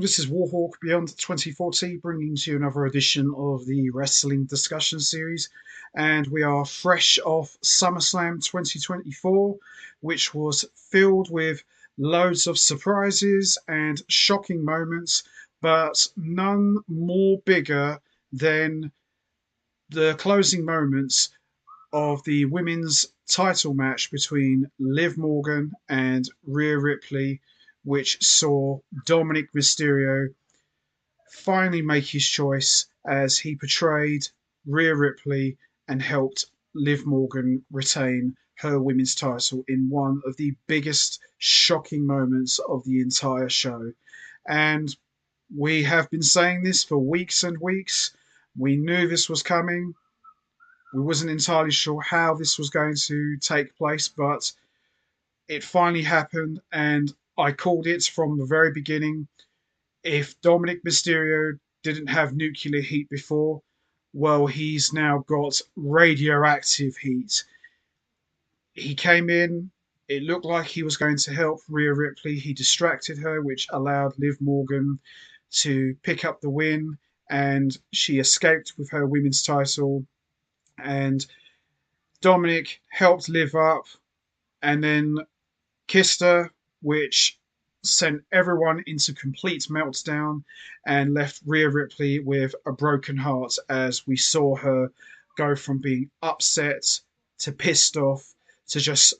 This is Warhawk Beyond 2040, bringing to you another edition of the Wrestling Discussion Series. And we are fresh off SummerSlam 2024, which was filled with loads of surprises and shocking moments, but none more bigger than the closing moments of the women's title match between Liv Morgan and Rhea Ripley, which saw Dominik Mysterio finally make his choice as he portrayed Rhea Ripley and helped Liv Morgan retain her women's title in one of the biggest shocking moments of the entire show. And we have been saying this for weeks and weeks. We knew this was coming. We wasn't entirely sure how this was going to take place, but it finally happened, and I called it from the very beginning. If Dominik Mysterio didn't have nuclear heat before, well, he's now got radioactive heat. He came in, it looked like he was going to help Rhea Ripley. He distracted her, which allowed Liv Morgan to pick up the win, and she escaped with her women's title. And Dominik helped Liv up and then kissed her, which sent everyone into complete meltdown and left Rhea Ripley with a broken heart as we saw her go from being upset to pissed off to just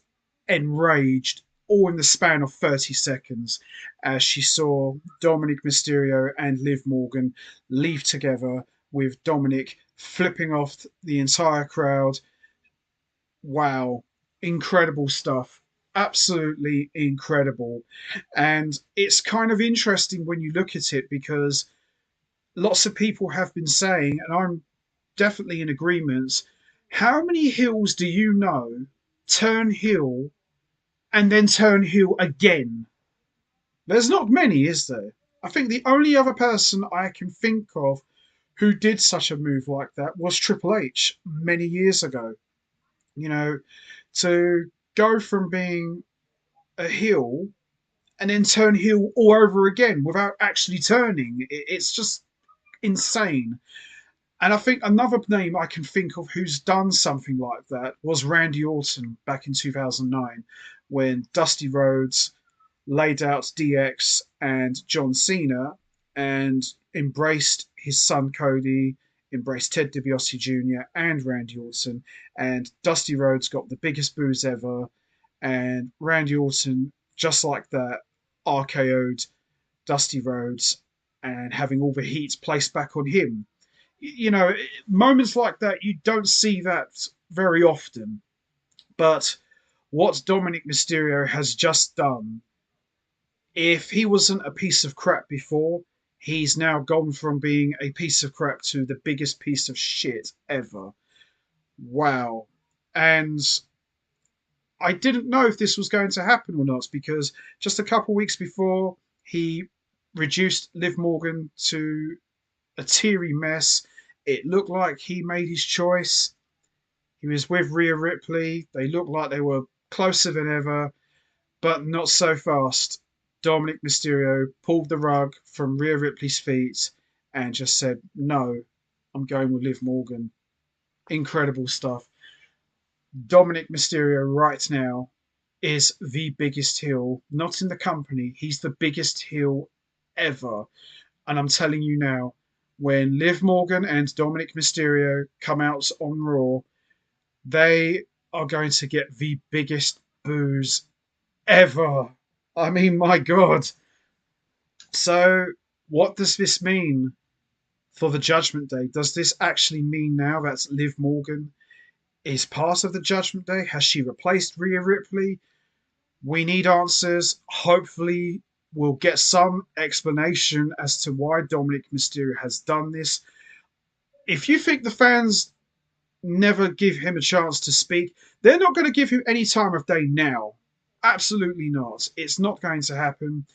enraged, all in the span of 30 seconds, as she saw Dominik Mysterio and Liv Morgan leave together, with Dominik flipping off the entire crowd. Wow, incredible stuff. Absolutely incredible. And it's kind of interesting when you look at it, because lots of people have been saying, and I'm definitely in agreement, how many heels do you know turn heel and then turn heel again? There's not many, is there? I think the only other person I can think of who did such a move like that was Triple H many years ago. You know, to go from being a heel and then turn heel all over again without actually turning. It's just insane. And I think another name I can think of who's done something like that was Randy Orton back in 2009, when Dusty Rhodes laid out DX and John Cena and embraced his son Cody, embraced Ted DiBiase Jr. and Randy Orton, and Dusty Rhodes got the biggest boos ever, and Randy Orton, just like that, RKO'd Dusty Rhodes and having all the heat placed back on him. You know, moments like that, you don't see that very often. But what Dominik Mysterio has just done, if he wasn't a piece of crap before, he's now gone from being a piece of crap to the biggest piece of shit ever. Wow. And I didn't know if this was going to happen or not, because just a couple of weeks before, he reduced Liv Morgan to a teary mess. It looked like he made his choice. He was with Rhea Ripley. They looked like they were closer than ever, but not so fast. Dominik Mysterio pulled the rug from Rhea Ripley's feet and just said, "No, I'm going with Liv Morgan." Incredible stuff. Dominik Mysterio right now is the biggest heel, not in the company. He's the biggest heel ever. And I'm telling you now, when Liv Morgan and Dominik Mysterio come out on Raw, they are going to get the biggest boos ever. I mean, my God. So, what does this mean for the Judgment Day? Does this actually mean now that Liv Morgan is part of the Judgment Day? Has she replaced Rhea Ripley? We need answers. Hopefully, we'll get some explanation as to why Dominik Mysterio has done this. If you think the fans never give him a chance to speak, they're not going to give him any time of day now. Absolutely not. It's not going to happen.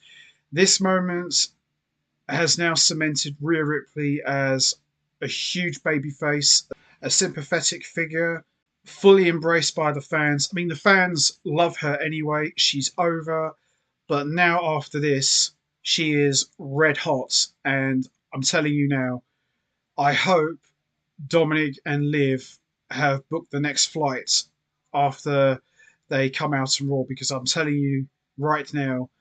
This moment has now cemented Rhea Ripley as a huge babyface, a sympathetic figure, fully embraced by the fans. I mean, the fans love her anyway. She's over. But now, after this, She is red hot, and I'm telling you now, I hope Dominik and Liv have booked the next flight after they come out from Raw, because I'm telling you right now,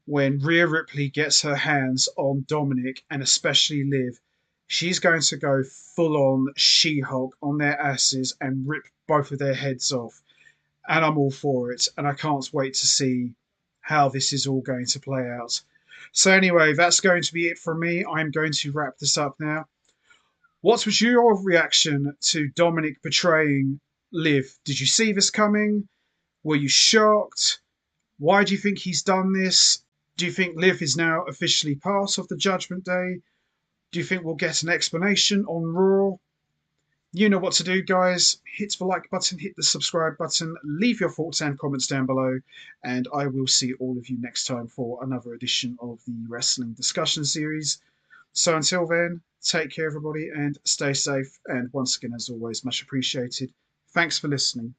when Rhea Ripley gets her hands on Dominik and especially Liv, she's going to go full on She-Hulk on their asses and rip both of their heads off. And I'm all for it. And I can't wait to see how this is all going to play out. So, anyway, that's going to be it from me. I'm going to wrap this up now. What was your reaction to Dominik betraying Liv? Did you see this coming? Were you shocked? Why do you think he's done this? Do you think Liv is now officially part of the Judgment Day? Do you think we'll get an explanation on Raw? You know what to do, guys. Hit the like button, hit the subscribe button, leave your thoughts and comments down below, and I will see all of you next time for another edition of the Wrestling Discussion Series. So until then, take care, everybody, and stay safe. And once again, as always, much appreciated. Thanks for listening.